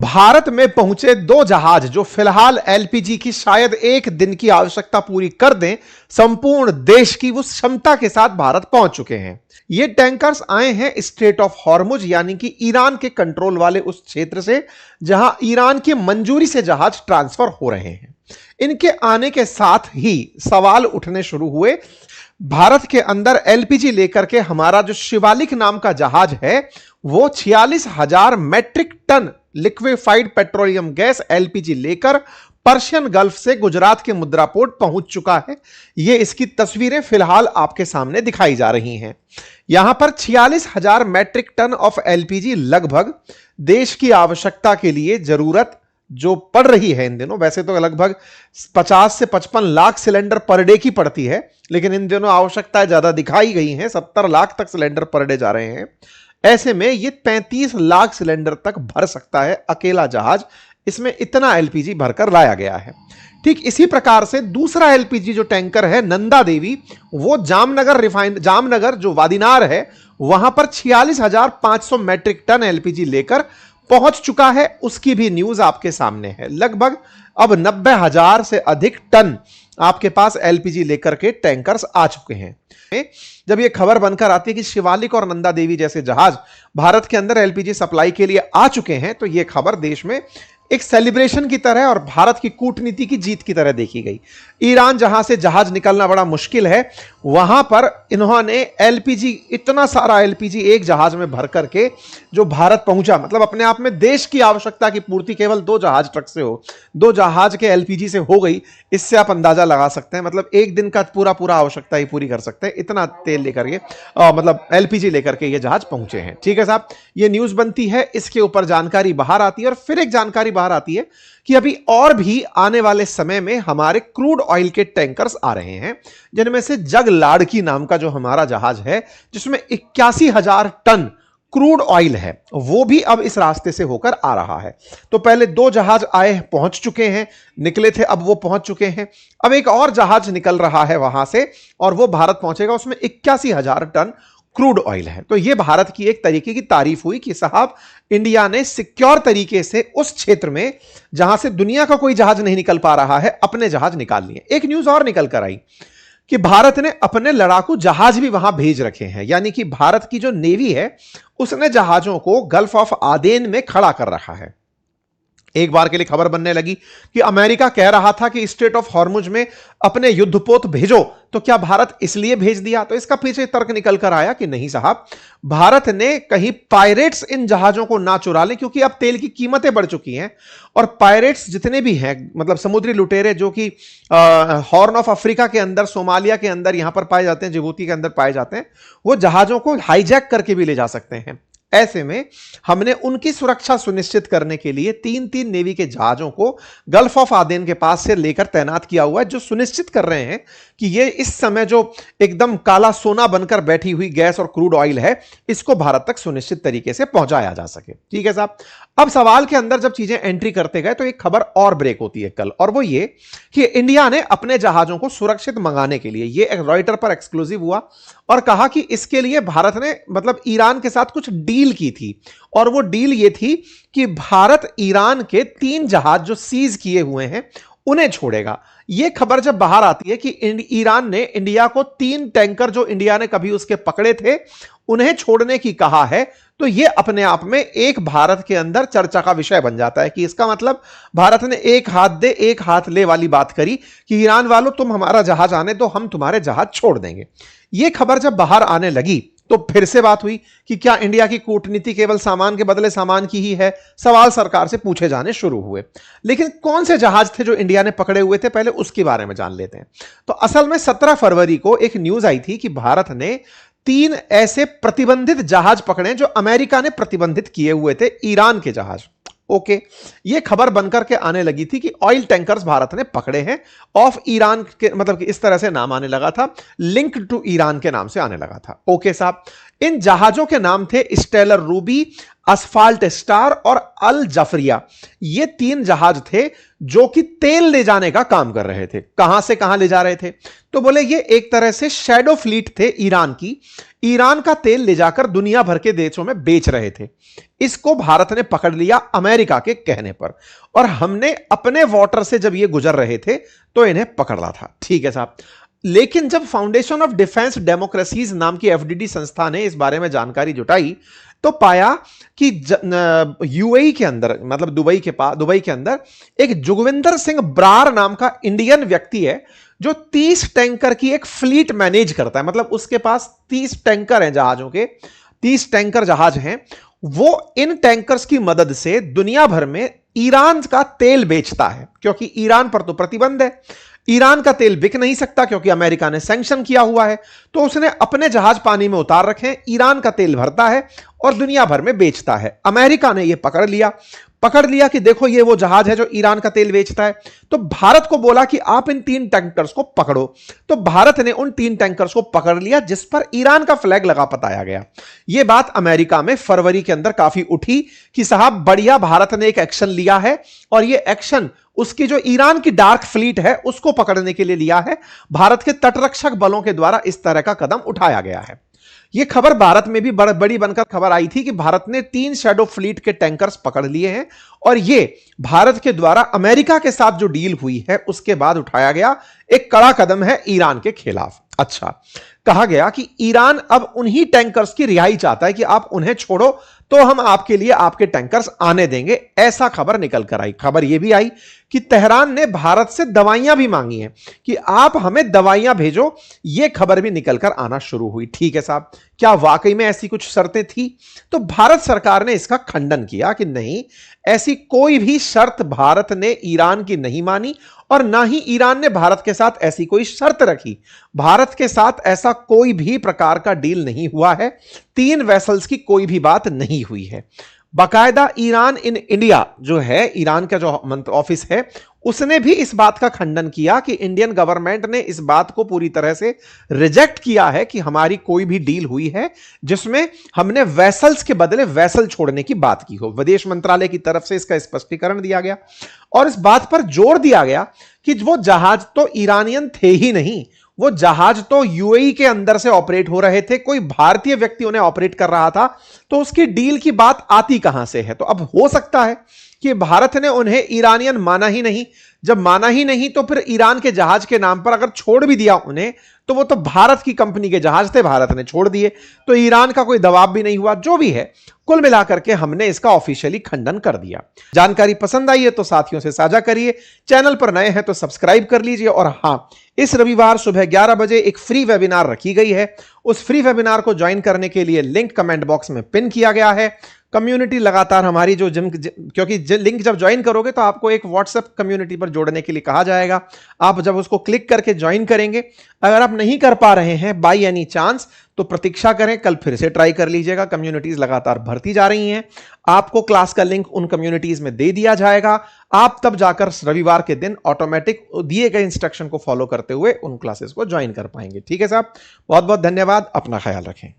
भारत में पहुंचे दो जहाज जो फिलहाल एलपीजी की शायद एक दिन की आवश्यकता पूरी कर दें, संपूर्ण देश की उस क्षमता के साथ भारत पहुंच चुके हैं। ये टैंकर्स आए हैं स्ट्रेट ऑफ हॉर्मुज यानी कि ईरान के कंट्रोल वाले उस क्षेत्र से जहां ईरान की मंजूरी से जहाज ट्रांसफर हो रहे हैं। इनके आने के साथ ही सवाल उठने शुरू हुए। भारत के अंदर एलपीजी लेकर के हमारा जो शिवालिक नाम का जहाज है वो 46,000 metric tonne liquefied petroleum gas LPG लेकर पर्शियन गल्फ से गुजरात के मुद्रा पोर्ट पहुंच चुका है। ये इसकी तस्वीरें फिलहाल आपके सामने दिखाई जा रही हैं। यहां पर 46,000 मैट्रिक टन ऑफ एलपीजी लगभग देश की आवश्यकता के लिए जरूरत जो पड़ रही है इन दिनों, वैसे तो लगभग 50 से 55 लाख सिलेंडर पर डे की पड़ती है, लेकिन इन दिनों आवश्यकताएं ज्यादा दिखाई गई हैं। 70 लाख तक सिलेंडर पर डे जा रहे हैं। ऐसे में ये 35 लाख सिलेंडर तक भर सकता है अकेला जहाज। इसमें इतना एलपीजी भरकर लाया गया है। ठीक इसी प्रकार से दूसरा एलपीजी जो टैंकर है नंदा देवी, वो जामनगर जो वादीनार है वहां पर 46,500 मैट्रिक टन एलपीजी लेकर पहुंच चुका है। उसकी भी न्यूज आपके सामने है। लगभग अब 90,000 से अधिक टन आपके पास एलपीजी लेकर के टैंकर्स आ चुके हैं। जब यह खबर बनकर आती है कि शिवालिक और नंदा देवी जैसे जहाज भारत के अंदर एलपीजी सप्लाई के लिए आ चुके हैं, तो यह खबर देश में एक सेलिब्रेशन की तरह और भारत की कूटनीति की जीत की तरह देखी गई। ईरान जहां से जहाज निकलना बड़ा मुश्किल है, वहां पर इन्होंने एलपीजी, इतना सारा एलपीजी एक जहाज में भर करके जो भारत पहुंचा, मतलब अपने आप में देश की आवश्यकता की पूर्ति केवल 2 जहाज ट्रक से हो, 2 जहाज के एलपीजी से हो गई। इससे आप अंदाजा लगा सकते हैं, मतलब एक दिन का पूरा आवश्यकता ही पूरी कर सकते हैं। इतना तेल लेकर के मतलब एलपीजी लेकर के ये जहाज पहुंचे हैं। ठीक है साहब, ये न्यूज बनती है, इसके ऊपर जानकारी बाहर आती है और फिर एक जानकारी बाहर आती है कि अभी और भी आने वाले समय में हमारे क्रूड ऑयल के टैंकर्स आ रहे हैं, जिनमें से जग लाड़की नाम का जो हमारा जहाज है जिसमें 81,000 टन क्रूड ऑयल है, वो भी अब इस रास्ते से होकर आ रहा है। तो पहले 2 जहाज आए, पहुंच चुके हैं, निकले थे, अब वो पहुंच चुके हैं। अब एक और जहाज निकल रहा है वहां से और वो भारत पहुंचेगा, उसमें 81,000 टन क्रूड ऑयल है। तो ये भारत की एक तरीके की तारीफ हुई कि साहब इंडिया ने सिक्योर तरीके से उस क्षेत्र में जहां से दुनिया का कोई जहाज नहीं निकल पा रहा है, अपने जहाज निकाल लिए। एक न्यूज और निकल कर आई कि भारत ने अपने लड़ाकू जहाज भी वहां भेज रखे हैं, यानी कि भारत की जो नेवी है उसने जहाजों को गल्फ ऑफ आदेन में खड़ा कर रखा है। एक बार के लिए खबर बनने लगी कि अमेरिका कह रहा था कि स्ट्रेट ऑफ हॉर्मुज में अपने युद्धपोत भेजो, तो क्या भारत इसलिए भेज दिया? तो इसका पीछे तर्क निकल कर आया कि नहीं साहब, भारत ने कहीं पायरेट्स इन जहाजों को ना चुरा लें, क्योंकि अब तेल की कीमतें बढ़ चुकी हैं और पायरेट्स जितने भी हैं, मतलब समुद्री लुटेरे जो कि हॉर्न ऑफ अफ्रीका के अंदर, सोमालिया के अंदर यहां पर पाए जाते हैं, जिबूती के अंदर पाए जाते हैं, वो जहाजों को हाईजैक करके भी ले जा सकते हैं। ऐसे में हमने उनकी सुरक्षा सुनिश्चित करने के लिए 3-3 नेवी के जहाजों को गल्फ ऑफ आदेन के पास से लेकर तैनात किया हुआ है, जो सुनिश्चित कर रहे हैं कि ये इस समय जो एकदम काला सोना बनकर बैठी हुई गैस और क्रूड ऑयल है, इसको भारत तक सुनिश्चित तरीके से पहुंचाया जा सके। ठीक है साहब, अब सवाल के अंदर जब चीजें एंट्री करते गए तो एक खबर और ब्रेक होती है कल, और वो ये कि इंडिया ने अपने जहाजों को सुरक्षित मंगाने के लिए, ये एक रॉयटर पर एक्सक्लूसिव हुआ और कहा कि इसके लिए भारत ने मतलब ईरान के साथ कुछ डील की थी, और वो डील ये थी कि भारत ईरान के 3 जहाज जो सीज किए हुए हैं उन्हें छोड़ेगा। यह खबर जब बाहर आती है कि ईरान ने इंडिया को 3 टैंकर जो इंडिया ने कभी उसके पकड़े थे उन्हें छोड़ने की कहा है, तो यह अपने आप में एक भारत के अंदर चर्चा का विषय बन जाता है कि इसका मतलब भारत ने एक हाथ दे एक हाथ ले वाली बात करी कि ईरान वालों तुम हमारा जहाज आने दो, हम तुम्हारे जहाज छोड़ देंगे। यह खबर जब बाहर आने लगी तो फिर से बात हुई कि क्या इंडिया की कूटनीति केवल सामान के बदले सामान की ही है? सवाल सरकार से पूछे जाने शुरू हुए। लेकिन कौन से जहाज थे जो इंडिया ने पकड़े हुए थे, पहले उसके बारे में जान लेते हैं। तो असल में 17 फरवरी को एक न्यूज आई थी कि भारत ने 3 ऐसे प्रतिबंधित जहाज पकड़े जो अमेरिका ने प्रतिबंधित किए हुए थे, ईरान के जहाज। ओके, ये खबर बनकर के आने लगी थी कि ऑयल टैंकर्स भारत ने पकड़े हैं ऑफ ईरान के, मतलब कि इस तरह से नाम आने लगा था, लिंक टू ईरान के नाम से आने लगा था। ओके साहब, इन जहाजों के नाम थे स्टेलर रूबी, असफाल्ट स्टार और अल जफरिया, ये 3 जहाज थे जो कि तेल ले जाने का काम कर रहे थे। कहां से कहां ले जा रहे थे? तो बोले ये एक तरह से शैडो फ्लीट थे ईरान की, ईरान का तेल ले जाकर दुनिया भर के देशों में बेच रहे थे। इसको भारत ने पकड़ लिया अमेरिका के कहने पर, और हमने अपने वाटर से जब ये गुजर रहे थे तो इन्हें पकड़ा था। ठीक है साहब। लेकिन जब फाउंडेशन ऑफ डिफेंस डेमोक्रेसीज नाम की एफडीडी संस्था ने इस बारे में जानकारी जुटाई तो पाया कि यूएई के अंदर, मतलब दुबई के अंदर एक जोगविंदर सिंह ब्रार नाम का इंडियन व्यक्ति है जो 30 टैंकर की एक फ्लीट मैनेज करता है। मतलब उसके पास 30 टैंकर हैं, जहाजों के 30 टैंकर जहाज हैं। वो इन टैंकर्स की मदद से दुनिया भर में ईरान का तेल बेचता है, क्योंकि ईरान पर तो प्रतिबंध है, ईरान का तेल बिक नहीं सकता क्योंकि अमेरिका ने सैंक्शन किया हुआ है। तो उसने अपने जहाज पानी में उतार रखे हैं, ईरान का तेल भरता है और दुनिया भर में बेचता है। अमेरिका ने यह पकड़ लिया कि देखो ये वो जहाज है जो ईरान का तेल बेचता है। तो भारत को बोला कि आप इन 3 टैंकर्स को पकड़ो। तो भारत ने उन 3 टैंकर्स को पकड़ लिया जिस पर ईरान का फ्लैग लगा बताया गया। यह बात अमेरिका में फरवरी के अंदर काफी उठी कि साहब बढ़िया, भारत ने एक एक्शन लिया है, और यह एक्शन उसकी जो ईरान की डार्क फ्लीट है उसको पकड़ने के लिए लिया है। भारत के तटरक्षक बलों के द्वारा इस तरह का कदम उठाया गया है। यह खबर भारत में भी बड़ी बनकर खबर आई थी कि भारत ने 3 शैडो फ्लीट के टैंकर्स पकड़ लिए हैं, और यह भारत के द्वारा अमेरिका के साथ जो डील हुई है उसके बाद उठाया गया एक कड़ा कदम है ईरान के खिलाफ। अच्छा, कहा गया कि ईरान अब उन्हीं टैंकर्स की रिहाई चाहता है कि आप उन्हें छोड़ो तो हम आपके लिए आपके टैंकर्स आने देंगे, ऐसा खबर निकल कर आई। खबर यह भी आई कि तेहरान ने भारत से दवाइयां भी मांगी हैं कि आप हमें दवाइयां भेजो, यह खबर भी निकलकर आना शुरू हुई। ठीक है साहब, क्या वाकई में ऐसी कुछ शर्तें थी? तो भारत सरकार ने इसका खंडन किया कि नहीं, ऐसी कोई भी शर्त भारत ने ईरान की नहीं मानी, और ना ही ईरान ने भारत के साथ ऐसी कोई शर्त रखी। भारत के साथ ऐसा कोई भी प्रकार का डील नहीं हुआ है, 3 वेसल्स की कोई भी बात नहीं हुई है। बाकायदा ईरान इन इंडिया जो है, ईरान का जो ऑफिस है, उसने भी इस बात का खंडन किया कि इंडियन गवर्नमेंट ने इस बात को पूरी तरह से रिजेक्ट किया है कि हमारी कोई भी डील हुई है जिसमें हमने वेसल्स के बदले वेसल छोड़ने की बात की हो। विदेश मंत्रालय की तरफ से इसका स्पष्टीकरण दिया गया और इस बात पर जोर दिया गया कि वो जहाज तो ईरानियन थे ही नहीं, वो जहाज तो यूएई के अंदर से ऑपरेट हो रहे थे, कोई भारतीय व्यक्ति उन्हें ऑपरेट कर रहा था, तो उसकी डील की बात आती कहां से है? तो अब हो सकता है कि भारत ने उन्हें ईरानियन माना ही नहीं। जब माना ही नहीं तो फिर ईरान के जहाज के नाम पर अगर छोड़ भी दिया उन्हें, तो वो तो भारत की कंपनी के जहाज थे, भारत ने छोड़ दिए, तो ईरान का कोई दबाव भी नहीं हुआ। जो भी है, कुल मिलाकर के हमने इसका ऑफिशियली खंडन कर दिया। जानकारी पसंद आई है तो साथियों से साझा करिए, चैनल पर नए हैं तो सब्सक्राइब कर लीजिए। और हां, इस रविवार सुबह 11 बजे एक फ्री वेबिनार रखी गई है, उस फ्री वेबिनार को ज्वाइन करने के लिए लिंक कमेंट बॉक्स में पिन किया गया है। कम्युनिटी लगातार हमारी जो क्योंकि लिंक जब ज्वाइन करोगे तो आपको एक व्हाट्सएप कम्युनिटी पर जोड़ने के लिए कहा जाएगा। आप जब उसको क्लिक करके ज्वाइन करेंगे, अगर आप नहीं कर पा रहे हैं बाय एनी चांस, तो प्रतीक्षा करें, कल फिर से ट्राई कर लीजिएगा। कम्युनिटीज लगातार भरती जा रही हैं, आपको क्लास का लिंक उन कम्युनिटीज में दे दिया जाएगा। आप तब जाकर रविवार के दिन ऑटोमेटिक दिए गए इंस्ट्रक्शन को फॉलो करते हुए उन क्लासेस को ज्वाइन कर पाएंगे। ठीक है साहब, बहुत बहुत धन्यवाद, अपना ख्याल रखें।